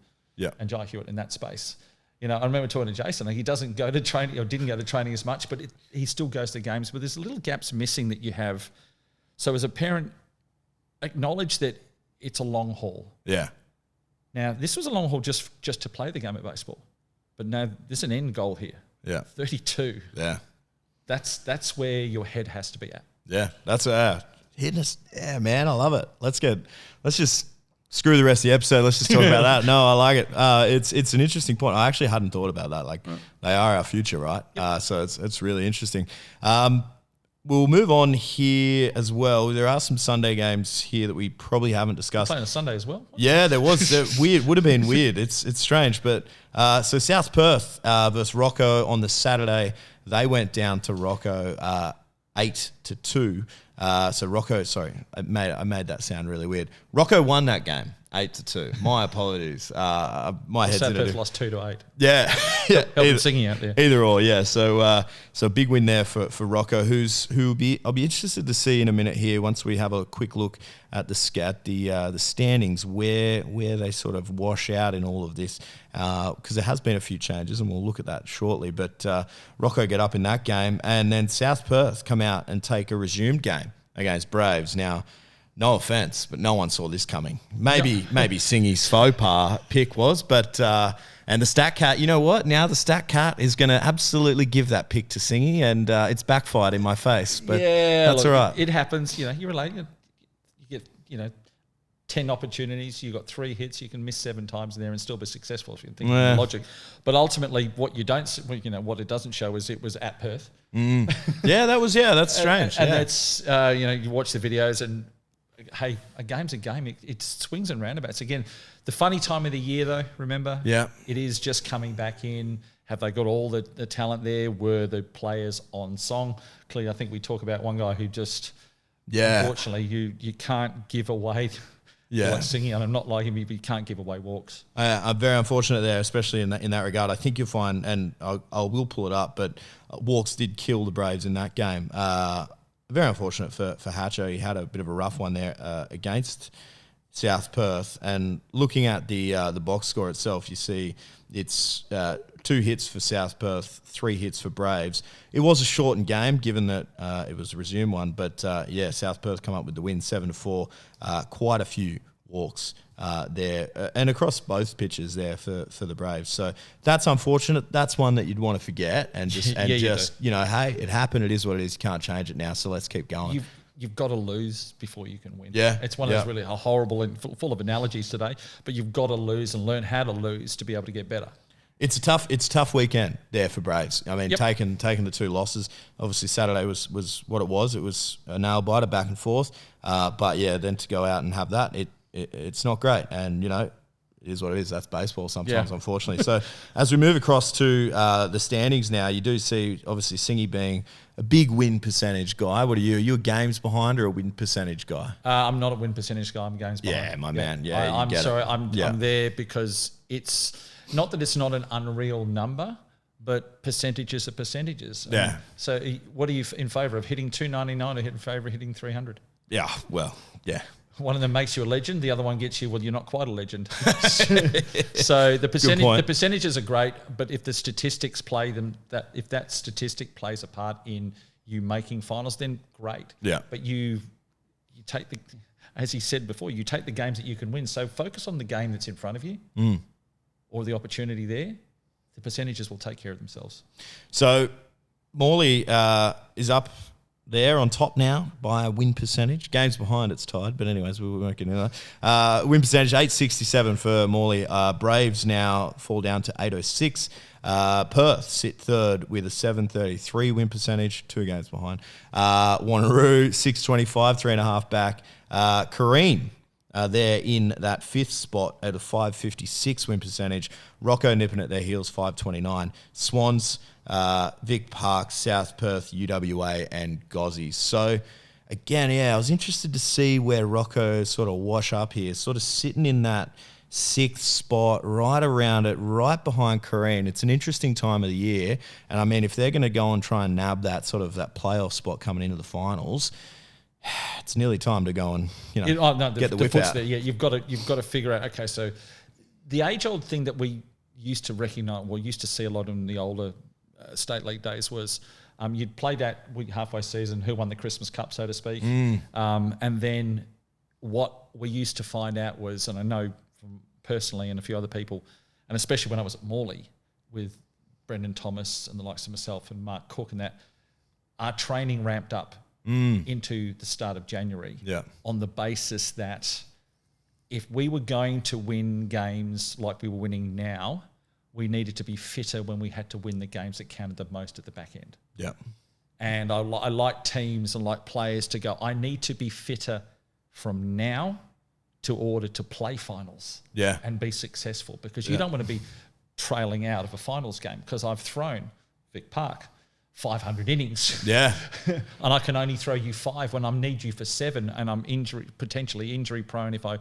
[SPEAKER 3] and Jai Hewitt in that space. I remember talking to Jason, like he doesn't go to training or didn't go to training as much, but he still goes to games. But there's little gaps missing that you have. So as a parent, acknowledge that it's a long haul. Yeah. Now, this was a long haul just to play the game of baseball. But now there's an end goal here. Yeah. 32. Yeah. That's where your head has to be at. Yeah. That's hitting us. Yeah, man, I love it. Let's just screw the rest of the episode. Let's just talk about that. No, I like it. It's an interesting point. I actually hadn't thought about that. Like they are our future, right? Yep. So it's really interesting. We'll move on here as well. There are some Sunday games here that we probably haven't discussed. Playing a Sunday as well? Yeah, there was. Weird. Would have been weird. It's strange. But so South Perth versus Rocco on the Saturday. They went down to Rocco 8-2. So Rocco, sorry, I made that sound really weird. Rocco won that game 8-2. My apologies. My head's in it. Perth lost 2-8. Yeah, yeah. Help singing out there. Either or, yeah. So big win there for Rocco. I'll be interested to see in a minute here once we have a quick look at the standings where they sort of wash out in all of this because there has been a few changes and we'll look at that shortly. But Rocco get up in that game and then South Perth come out and take a resumed game against Braves. Now,
[SPEAKER 1] no offense, but no one saw this coming. Maybe Singy's faux pas pick was, but and the stat cat, you know what? Now the stat cat is going to absolutely give that pick to Singy, and it's backfired in my face. But that's all right.
[SPEAKER 3] It happens. You know, you're related. You get 10 opportunities. You got 3 hits. You can miss 7 times in there and still be successful if you think of logic. But ultimately, what it doesn't show is it was at Perth.
[SPEAKER 1] Yeah, that's strange.
[SPEAKER 3] And that's you watch the videos and. Hey, a game's a game. It swings and roundabouts. Again, the funny time of the year, though, remember?
[SPEAKER 1] Yeah.
[SPEAKER 3] It is just coming back in. Have they got all the talent there? Were the players on song? Clearly, I think we talk about one guy who just, unfortunately, you can't give away, like Singy, and I'm not like him, but you can't give away walks.
[SPEAKER 1] I'm very unfortunate there, especially in that regard. I think you'll find, and I will pull it up, but walks did kill the Braves in that game. Very unfortunate for Hatcho. He had a bit of a rough one there against South Perth. And looking at the box score itself, you see it's 2 hits for South Perth, 3 hits for Braves. It was a shortened game, given that it was a resumed one. But South Perth come up with the win, 7-4. Quite a few walks there, and across both pitches there for the Braves. So that's unfortunate. That's one that you'd want to forget and just hey, it happened. It is what it is. You can't change it now. So let's keep going.
[SPEAKER 3] You've got to lose before you can win.
[SPEAKER 1] Yeah,
[SPEAKER 3] it's one of those really horrible and full of analogies today. But you've got to lose and learn how to lose to be able to get better.
[SPEAKER 1] It's a tough weekend there for Braves. I mean, taking the 2 losses. Obviously, Saturday was what it was. It was a nail biter back and forth. But then to go out and have that, it's not great. And, it is what it is. That's baseball sometimes, unfortunately. So as we move across to the standings now, you do see, obviously, Singy being a big win percentage guy. What are you? Are you a games behind or a win percentage guy?
[SPEAKER 3] I'm not a win percentage guy. I'm games behind.
[SPEAKER 1] Yeah, my man. Yeah,
[SPEAKER 3] I'm sorry. I'm there because it's not that it's not an unreal number, but percentages are percentages.
[SPEAKER 1] Yeah.
[SPEAKER 3] So what are you in favour of? Hitting 299 or in favour of hitting 300?
[SPEAKER 1] Yeah, well, yeah.
[SPEAKER 3] One of them makes you a legend. The other one gets you, well, you're not quite a legend. So the percentages are great, but if the statistics play them, if that statistic plays a part in you making finals, then great.
[SPEAKER 1] Yeah.
[SPEAKER 3] But you take as he said before, you take the games that you can win. So focus on the game that's in front of you or the opportunity there. The percentages will take care of themselves.
[SPEAKER 1] So Morley is up there on top now by a win percentage. Games behind, it's tied. But anyways, we won't get into that. Win percentage, 867 for Morley. Braves now fall down to 806. Perth sit third with a 733 win percentage, 2 games behind. Wanneroo, 625, 3.5 back. Kareem, they're in that 5th spot at a 556 win percentage. Rocco nipping at their heels, 529. Swans, Vic Park, South Perth, UWA, and Gozzies. So, again, I was interested to see where Rocco sort of wash up here, sort of sitting in that 6th spot, right around it, right behind Kareem. It's an interesting time of the year. And, I mean, if they're going to go and try and nab that sort of that playoff spot coming into the finals, it's nearly time to go and get the whip out.
[SPEAKER 3] There. Yeah, you've got to figure out. Okay, so the age-old thing that we used to recognise, used to see a lot in the older state league days was you'd play that halfway season, who won the Christmas Cup, so to speak, and then what we used to find out was, and I know from personally and a few other people, and especially when I was at Morley with Brendan Thomas and the likes of myself and Mark Cook and that, our training ramped up into the start of January on the basis that if we were going to win games like we were winning now, we needed to be fitter when we had to win the games that counted the most at the back end.
[SPEAKER 1] Yeah.
[SPEAKER 3] And I like teams and like players to go, I need to be fitter from now to order to play finals and be successful, because you don't want to be trailing out of a finals game, because I've thrown Vic Park 500 innings.
[SPEAKER 1] Yeah.
[SPEAKER 3] And I can only throw you 5 when I need you for 7, and I'm potentially injury prone if I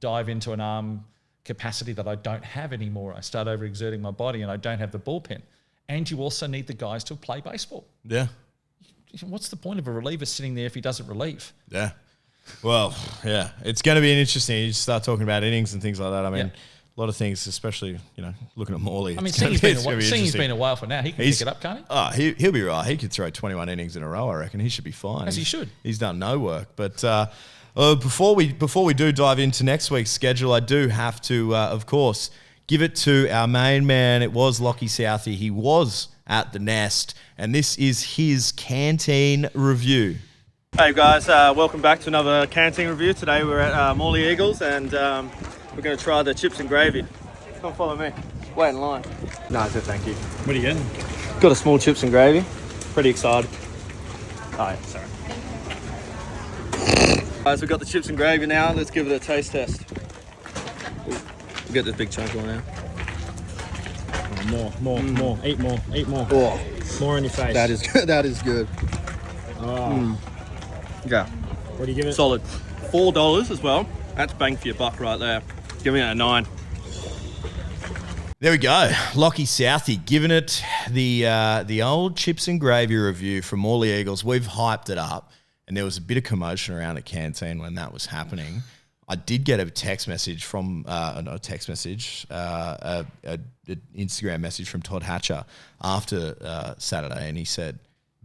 [SPEAKER 3] dive into an arm capacity that I don't have anymore. I start overexerting my body and I don't have the bullpen. And you also need the guys to play baseball.
[SPEAKER 1] Yeah.
[SPEAKER 3] What's the point of a reliever sitting there if he doesn't relieve?
[SPEAKER 1] Yeah. Well, yeah. It's going to be an interesting. You start talking about innings and things like that. I mean, lot of things, especially, looking at Morley.
[SPEAKER 3] I mean,
[SPEAKER 1] it's gonna
[SPEAKER 3] Singy's been a while for now. He can pick it up, can't he?
[SPEAKER 1] Oh, he'll be right. He could throw 21 innings in a row, I reckon. He should be fine.
[SPEAKER 3] As he should.
[SPEAKER 1] He's done no work. But before we do dive into next week's schedule, I do have to, of course, give it to our main man. It was Lockie Southey. He was at the Nest, and this is his canteen review.
[SPEAKER 4] Hey guys, welcome back to another canteen review. Today we're at Morley Eagles, and we're going to try the chips and gravy. Come follow me. Wait in line. No, that's it, thank you.
[SPEAKER 5] What are you getting?
[SPEAKER 4] Got a small chips and gravy. Pretty excited. Oh yeah, sorry. Guys, we've got the chips and gravy now. Let's give it a taste test. We'll get this big chunk on now.
[SPEAKER 5] Oh, more. Eat more.
[SPEAKER 4] Oh,
[SPEAKER 5] More in your face.
[SPEAKER 4] that is good. That is good.
[SPEAKER 5] Oh.
[SPEAKER 4] Yeah.
[SPEAKER 5] What do you give it?
[SPEAKER 4] Solid. $4 as well. That's bang for your buck right there. Give me a 9.
[SPEAKER 1] There we go. Lockie Southey giving it the old chips and gravy review from Morley Eagles. We've hyped it up, and there was a bit of commotion around the canteen when that was happening. I did get a text message from, an Instagram message from Todd Hatcher after Saturday, and he said,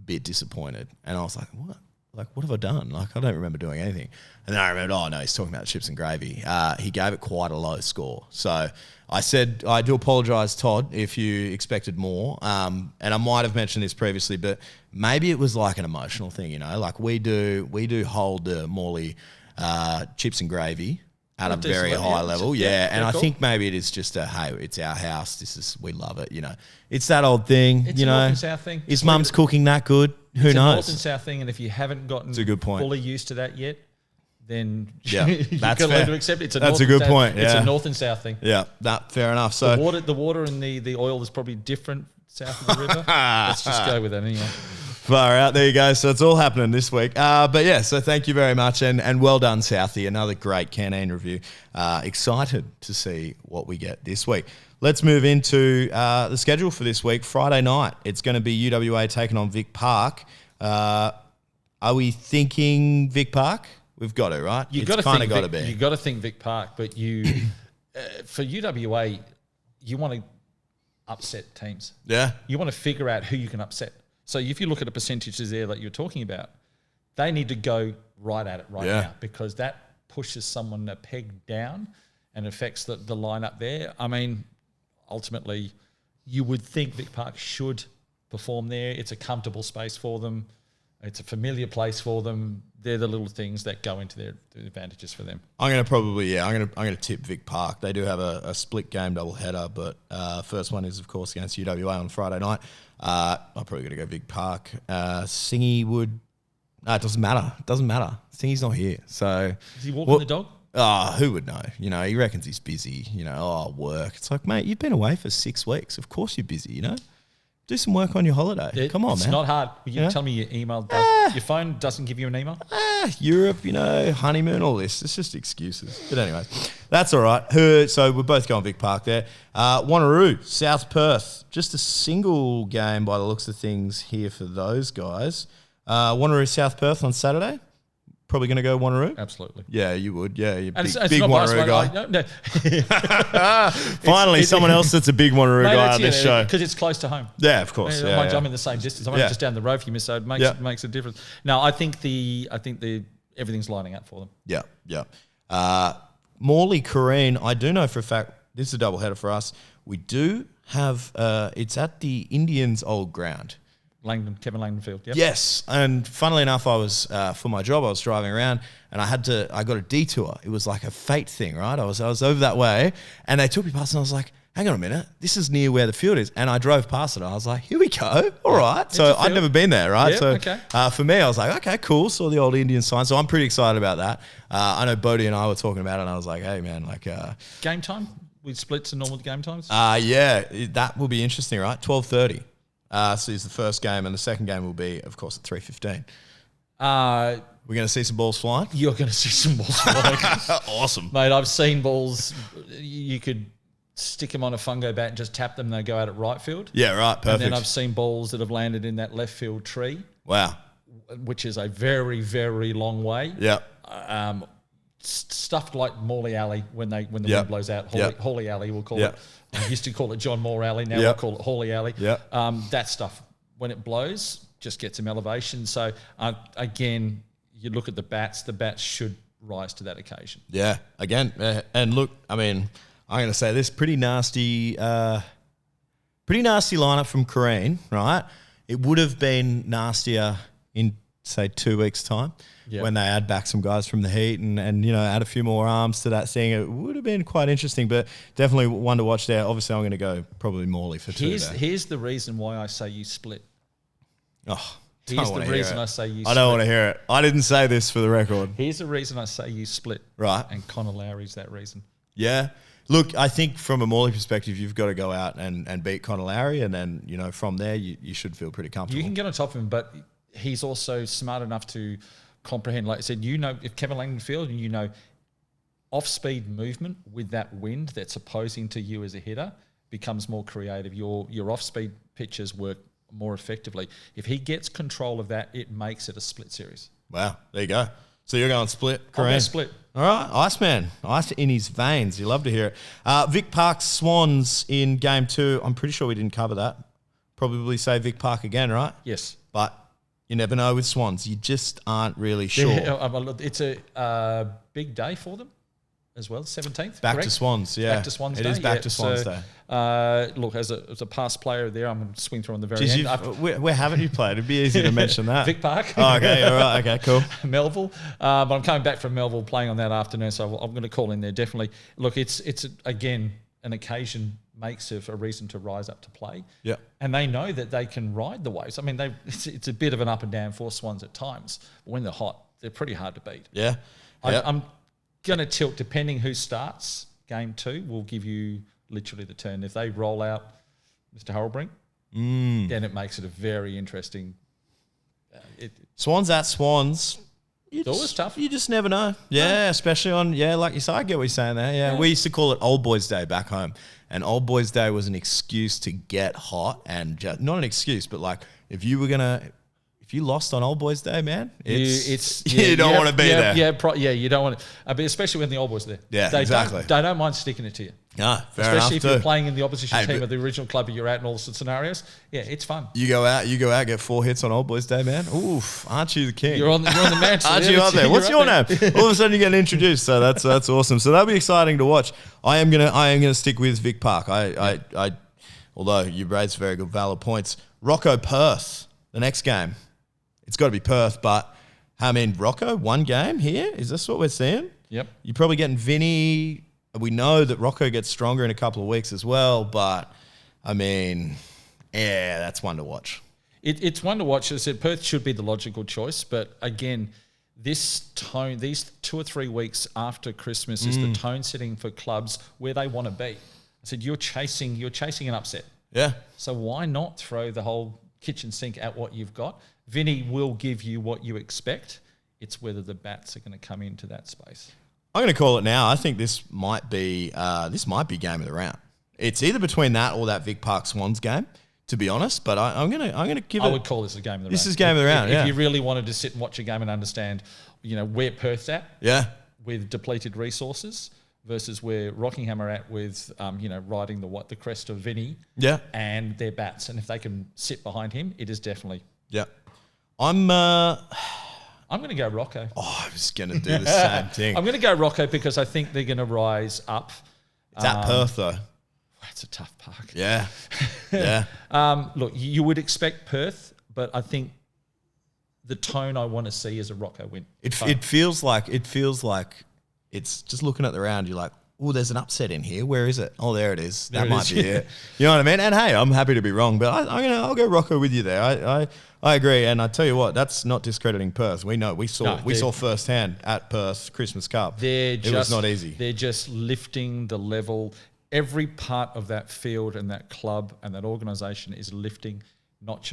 [SPEAKER 1] bit disappointed. And I was like, what? Like, what have I done? Like, I don't remember doing anything. And then I remembered, oh, no, he's talking about chips and gravy. He gave it quite a low score. So I said, I do apologise, Todd, if you expected more. And I might have mentioned this previously, but maybe it was like an emotional thing, Like we do hold the Morley chips and gravy at a very high level. Yeah. And I think maybe it is just hey, it's our house. We love it, It's that old thing,
[SPEAKER 3] It's a north and south thing.
[SPEAKER 1] Is mum's cooking that good? Who
[SPEAKER 3] It's
[SPEAKER 1] knows?
[SPEAKER 3] a north and south thing, and if you haven't gotten
[SPEAKER 1] a good point.
[SPEAKER 3] fully used to that yet, then
[SPEAKER 1] Yeah,
[SPEAKER 3] you've
[SPEAKER 1] that's
[SPEAKER 3] got to learn
[SPEAKER 1] fair.
[SPEAKER 3] to accept it.
[SPEAKER 1] That's a good point,
[SPEAKER 3] It's
[SPEAKER 1] yeah.
[SPEAKER 3] a north and south thing.
[SPEAKER 1] Yeah, fair enough. So
[SPEAKER 3] The water and the oil is probably different south of the river. Let's just go with that anyway.
[SPEAKER 1] far out. There you go. So it's all happening this week. But yeah, so thank you very much, and well done, Southey. Another great canteen review. Excited to see what we get this week. Let's move into the schedule for this week. Friday night, it's going to be UWA taking on Vic Park. Are we thinking Vic Park? We've got to, right?
[SPEAKER 3] You've got to think Vic Park, but you for UWA, you want to upset teams.
[SPEAKER 1] Yeah.
[SPEAKER 3] You want to figure out who you can upset. So if you look at the percentages there that you're talking about, they need to go right at it now, because that pushes someone a peg down and affects the lineup there. I mean, ultimately, you would think Vic Park should perform there. It's a comfortable space for them. It's a familiar place for them. They're the little things that go into their advantages for them.
[SPEAKER 1] I'm going to probably, I'm going to tip Vic Park. They do have a split game double header, but first one is, of course, against UWA on Friday night. I'm probably going to go Vic Park. Singy would, no, it doesn't matter. It doesn't matter. Singy's not here. So
[SPEAKER 3] Is he walking the dog?
[SPEAKER 1] Who would know? He reckons he's busy, work. It's like, mate, you've been away for 6 weeks. Of course you're busy, Do some work on your holiday. Come on, man.
[SPEAKER 3] It's not hard. You tell me your email your phone doesn't give you an email?
[SPEAKER 1] Europe, honeymoon, all this. It's just excuses. But anyway, that's all right. So we're both going Vic Park there. Wanneroo, South Perth. Just a single game by the looks of things here for those guys. Wanneroo, South Perth on Saturday. Probably going to go Wanneroo?
[SPEAKER 3] Absolutely.
[SPEAKER 1] Yeah, you would. Yeah, you're
[SPEAKER 3] And
[SPEAKER 1] big
[SPEAKER 3] not
[SPEAKER 1] Wanneroo guy.
[SPEAKER 3] No.
[SPEAKER 1] Finally, someone else that's a big Wanneroo guy on this show.
[SPEAKER 3] Because it's close to home.
[SPEAKER 1] Yeah, of course.
[SPEAKER 3] I'm in the same distance. I'm just down the road from you, so it makes a difference. No, I think everything's lining up for them.
[SPEAKER 1] Yeah. Morley, Kareen, I do know for a fact, this is a double header for us. We do have, it's at the Indians' old ground.
[SPEAKER 3] Kevin Langdon Field. Yep.
[SPEAKER 1] Yes, and funnily enough, I was for my job. I was driving around, and I got a detour. It was like a fate thing, right? I was over that way, and they took me past, and I was like, "Hang on a minute, this is near where the field is." And I drove past it. I was like, "Here we go, all right." So I'd never been there, right? For me, I was like, "Okay, cool." Saw the old Indian sign, so I'm pretty excited about that. I know Bodie and I were talking about it, and I was like, "Hey, man,
[SPEAKER 3] game time with splits and normal game times."
[SPEAKER 1] That will be interesting, right? 12:30. So is the first game, and the second game will be, of course, at 3:15. We're going to see some balls flying?
[SPEAKER 3] You're going to see some balls flying.
[SPEAKER 1] Awesome.
[SPEAKER 3] Mate, I've seen balls, you could stick them on a fungo bat and just tap them, and they go out at right field.
[SPEAKER 1] Yeah, right, perfect.
[SPEAKER 3] And then I've seen balls that have landed in that left field tree.
[SPEAKER 1] Wow.
[SPEAKER 3] Which is a very, very long way.
[SPEAKER 1] Yeah.
[SPEAKER 3] stuff like Morley Alley when the
[SPEAKER 1] Yep.
[SPEAKER 3] wind blows out.
[SPEAKER 1] Yep.
[SPEAKER 3] Hawley Alley, we'll call
[SPEAKER 1] Yep.
[SPEAKER 3] it. I used to call it John Moore Alley. Now
[SPEAKER 1] Yep.
[SPEAKER 3] we'll call it Hawley Alley.
[SPEAKER 1] Yep.
[SPEAKER 3] That stuff, when it blows, just gets some elevation. So, again, you look at the bats should rise to that occasion.
[SPEAKER 1] Yeah, again, and look, I mean, I'm going to say this, pretty nasty lineup from Kareen, right? It would have been nastier in, say, 2 weeks' time when they add back some guys from the Heat and add a few more arms to that thing. It would have been quite interesting, but definitely one to watch there. Obviously, I'm going to go probably Morley for 2 there.
[SPEAKER 3] Here's the reason why I say you split.
[SPEAKER 1] Oh,
[SPEAKER 3] Here's the reason I say you split.
[SPEAKER 1] I don't want to hear it. I didn't say this for the record.
[SPEAKER 3] Here's the reason I say you split.
[SPEAKER 1] Right.
[SPEAKER 3] And Connor Lowry's that reason.
[SPEAKER 1] Yeah. Look, I think from a Morley perspective, you've got to go out and beat Connor Lowry, and then, from there, you should feel pretty comfortable.
[SPEAKER 3] You can get on top of him, but he's also smart enough to comprehend, like I said, if Kevin Langdon field and off-speed movement with that wind that's opposing to you as a hitter becomes more creative. Your off-speed pitches work more effectively. If he gets control of that, it makes it a split series.
[SPEAKER 1] Wow, there you go. So you're going split,
[SPEAKER 3] I'll go
[SPEAKER 1] Kareem?
[SPEAKER 3] split.
[SPEAKER 1] All right, Iceman. Ice in his veins. You love to hear it. Vic Park Swans in Game 2. I'm pretty sure we didn't cover that. Probably say Vic Park again, right?
[SPEAKER 3] Yes.
[SPEAKER 1] But you never know with Swans. You just aren't really sure.
[SPEAKER 3] It's a big day for them as well, 17th.
[SPEAKER 1] Back
[SPEAKER 3] correct?
[SPEAKER 1] to Swans, yeah.
[SPEAKER 3] Back to Swans
[SPEAKER 1] It
[SPEAKER 3] Day.
[SPEAKER 1] is back to Swans Day.
[SPEAKER 3] Look, as a past player there, I'm going to swing through on the very
[SPEAKER 1] Jeez,
[SPEAKER 3] end.
[SPEAKER 1] where haven't you played? It'd be easy to mention that.
[SPEAKER 3] Vic Park.
[SPEAKER 1] Oh, okay, all right, okay, cool.
[SPEAKER 3] Melville. But I'm coming back from Melville playing on that afternoon, so I'm going to call in there definitely. Look, it's again, an occasion makes it a reason to rise up to play.
[SPEAKER 1] Yeah.
[SPEAKER 3] And they know that they can ride the waves. I mean, it's a bit of an up and down for Swans at times. But when they're hot, they're pretty hard to beat.
[SPEAKER 1] Yeah.
[SPEAKER 3] I'm going to tilt, depending who starts Game 2, will give you literally the turn. If they roll out Mr. Harrelbrink, then it makes it a very interesting.
[SPEAKER 1] Swans at Swans.
[SPEAKER 3] It's always tough.
[SPEAKER 1] You just never know. Yeah, especially on, like you say, I get what you're saying there. Yeah, we used to call it Old Boys Day back home. And Old Boys Day was an excuse to get hot and just, not an excuse, but like if you lost on Old Boys Day, man, you don't want to be there.
[SPEAKER 3] Yeah, you don't want to. But especially when the Old Boys are there.
[SPEAKER 1] Yeah,
[SPEAKER 3] they
[SPEAKER 1] exactly.
[SPEAKER 3] They don't mind sticking it to you.
[SPEAKER 1] No, fair
[SPEAKER 3] especially
[SPEAKER 1] enough
[SPEAKER 3] if
[SPEAKER 1] too.
[SPEAKER 3] you're playing in the opposition team
[SPEAKER 1] but
[SPEAKER 3] of the original club that you're at in all sorts of scenarios. Yeah, it's fun.
[SPEAKER 1] You go out, get 4 hits on Old Boys Day, man. Oof, aren't you the king?
[SPEAKER 3] You're on the mantle.
[SPEAKER 1] Aren't you up there? What's your name? All of a sudden you get introduced, so that's awesome. So that'll be exciting to watch. I am gonna stick with Vic Park. I although you raised very good valid points. Rocco Perth, the next game. It's got to be Perth, but I mean Rocco, one game here. Is this what we're seeing?
[SPEAKER 3] Yep.
[SPEAKER 1] You're probably getting Vinny. We know that Rocco gets stronger in a couple of weeks as well, but I mean, yeah, that's one to watch.
[SPEAKER 3] It's one to watch. As I said, Perth should be the logical choice, but again, this tone, these 2 or 3 weeks after Christmas is the tone setting for clubs where they want to be. I said you're chasing an upset.
[SPEAKER 1] Yeah.
[SPEAKER 3] So why not throw the whole kitchen sink at what you've got? Vinny will give you what you expect. It's whether the bats are going to come into that space.
[SPEAKER 1] I'm going to call it now. I think this might be game of the round. It's either between that or that Vic Park Swans game, to be honest. But I'm going to give it.
[SPEAKER 3] I would call this a game of the round.
[SPEAKER 1] This is game of the round.
[SPEAKER 3] If you really wanted to sit and watch a game and understand, where Perth's at, with depleted resources versus where Rockingham are at with, riding the crest of Vinny, and their bats, and if they can sit behind him, it is definitely.
[SPEAKER 1] Yeah,
[SPEAKER 3] I'm going to go Rocco.
[SPEAKER 1] Oh, I was going to do the same thing.
[SPEAKER 3] I'm going to go Rocco because I think they're going to rise up.
[SPEAKER 1] It's at Perth, though.
[SPEAKER 3] It's a tough park.
[SPEAKER 1] Yeah. Yeah.
[SPEAKER 3] Look, you would expect Perth, but I think the tone I want to see is a Rocco win.
[SPEAKER 1] It feels like it's just looking at the round, you're like, oh, there's an upset in here. Where is it? Oh, there it is. That might be it. You know what I mean? And hey, I'm happy to be wrong, but I'll go Rocco with you there. I agree, and I tell you what, that's not discrediting Perth. We know we saw firsthand at Perth Christmas Cup. It was not easy.
[SPEAKER 3] They're just lifting the level. Every part of that field and that club and that organisation is lifting notch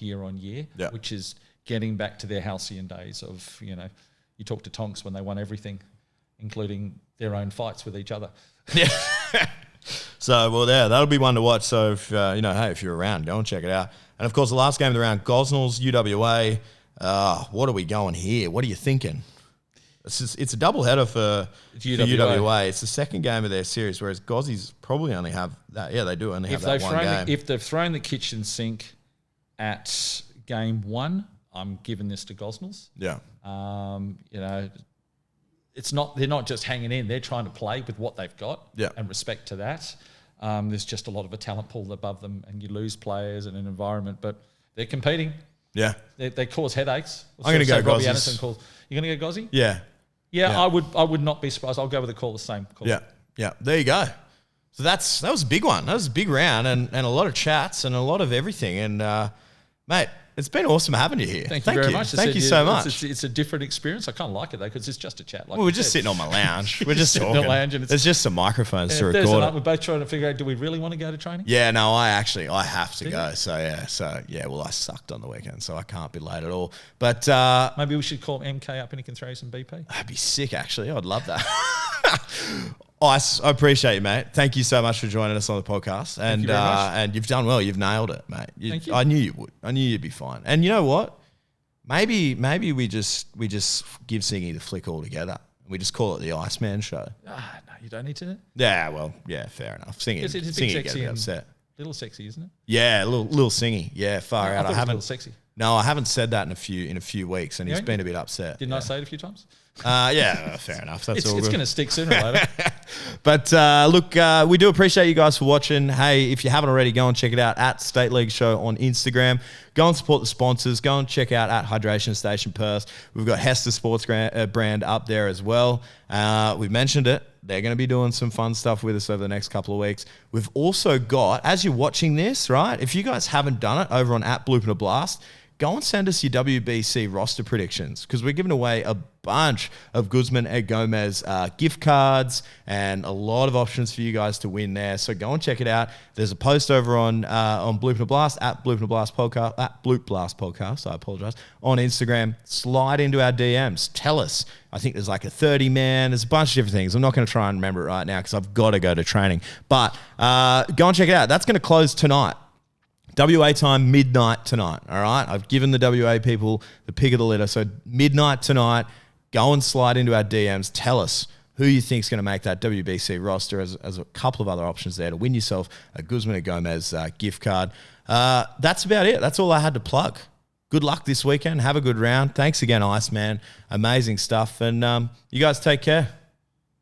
[SPEAKER 3] year on year, which is getting back to their halcyon days of, you talk to Tonks when they won everything, including their own fights with each other.
[SPEAKER 1] Yeah. So, well, that'll be one to watch. So, if you're around, go and check it out. And, of course, the last game of the round, Gosnells, UWA. What are we going here? What are you thinking? it's a double header for
[SPEAKER 3] UWA.
[SPEAKER 1] UWA. It's the second game of their series, whereas Gozzies probably only have that. Yeah, they do only have that one game.
[SPEAKER 3] If they've thrown the kitchen sink at game 1, I'm giving this to Gosnells.
[SPEAKER 1] Yeah.
[SPEAKER 3] You know, they're not just hanging in. They're trying to play with what they've got.
[SPEAKER 1] Yeah.
[SPEAKER 3] And respect to that. There's just a lot of a talent pool above them, and you lose players in an environment, but they're competing.
[SPEAKER 1] Yeah.
[SPEAKER 3] They cause headaches.
[SPEAKER 1] I'm going to go
[SPEAKER 3] Robbie
[SPEAKER 1] Gozzies.
[SPEAKER 3] Anderson calls. You're going to go Gozzie?
[SPEAKER 1] Yeah.
[SPEAKER 3] Yeah, I would not be surprised. I'll go with the call the same call.
[SPEAKER 1] Yeah. Yeah. There you go. So that was a big one. That was a big round and a lot of chats and a lot of everything. And, mate, it's been awesome having you here.
[SPEAKER 3] Thank you very much.
[SPEAKER 1] Thank you so much.
[SPEAKER 3] It's a different experience. I kind of like it, though, because it's just a chat.
[SPEAKER 1] Well, we're just sitting on my lounge. We're just
[SPEAKER 3] sitting
[SPEAKER 1] talking.
[SPEAKER 3] on the lounge and
[SPEAKER 1] There's just some microphones to
[SPEAKER 3] Thursday
[SPEAKER 1] record
[SPEAKER 3] night,
[SPEAKER 1] it.
[SPEAKER 3] we're both trying to figure out, do we really want to go to training?
[SPEAKER 1] Yeah, no, I have to go. So, well, I sucked on the weekend, so I can't be late at all. But
[SPEAKER 3] maybe we should call MK up and he can throw you some BP.
[SPEAKER 1] That'd be sick, actually. I'd love that. Ice, I appreciate you, mate. Thank you so much for joining us on the podcast. And
[SPEAKER 3] you very much.
[SPEAKER 1] And you've done well. You've nailed it, mate.
[SPEAKER 3] Thank you.
[SPEAKER 1] I knew you would. I knew you'd be fine. And you know what? Maybe we just give Singy the flick altogether. We just call it the Iceman Show.
[SPEAKER 3] No, you don't need to.
[SPEAKER 1] Yeah, well, yeah, fair enough. Singy,
[SPEAKER 3] It's
[SPEAKER 1] Singy
[SPEAKER 3] big,
[SPEAKER 1] get a
[SPEAKER 3] sexy,
[SPEAKER 1] bit
[SPEAKER 3] and
[SPEAKER 1] upset.
[SPEAKER 3] little sexy, isn't it?
[SPEAKER 1] Yeah, little Singy. Yeah, far out.
[SPEAKER 3] I
[SPEAKER 1] I haven't.
[SPEAKER 3] little sexy.
[SPEAKER 1] No, I haven't said that in a few weeks, and he's been a bit upset.
[SPEAKER 3] Didn't I say it a few times?
[SPEAKER 1] Yeah, fair enough. That's all good.
[SPEAKER 3] It's going to stick sooner or later.
[SPEAKER 1] But look, we do appreciate you guys for watching. Hey, if you haven't already, go and check it out at State League Show on Instagram. Go and support the sponsors. Go and check out at Hydration Station Perth. We've got Hester Sports brand up there as well. We've mentioned it. They're going to be doing some fun stuff with us over the next couple of weeks. We've also got, as you're watching this, right, if you guys haven't done it over on @Bloop and a Blast, go and send us your WBC roster predictions because we're giving away a bunch of Guzman and Gomez gift cards and a lot of options for you guys to win there. So go and check it out. There's a post over on Bloop and a Blast @Bloop and a Blast podcast @Bloop Blast podcast. I apologize, on Instagram. Slide into our DMs. Tell us. I think there's like a 30-man. There's a bunch of different things. I'm not going to try and remember it right now because I've got to go to training. But go and check it out. That's going to close tonight. WA time, midnight tonight, all right? I've given the WA people the pick of the litter. So midnight tonight, go and slide into our DMs. Tell us who you think is going to make that WBC roster as a couple of other options there to win yourself a Guzman and Gomez gift card. That's about it. That's all I had to plug. Good luck this weekend. Have a good round. Thanks again, Iceman. Amazing stuff. And you guys take care.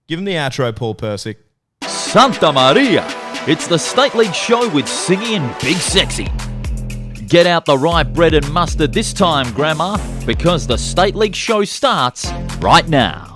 [SPEAKER 1] Give him the outro, Paul Persick.
[SPEAKER 2] Santa Maria! It's the State League Show with Singy and Big Sexy. Get out the right bread and mustard this time, Grandma, because the State League Show starts right now.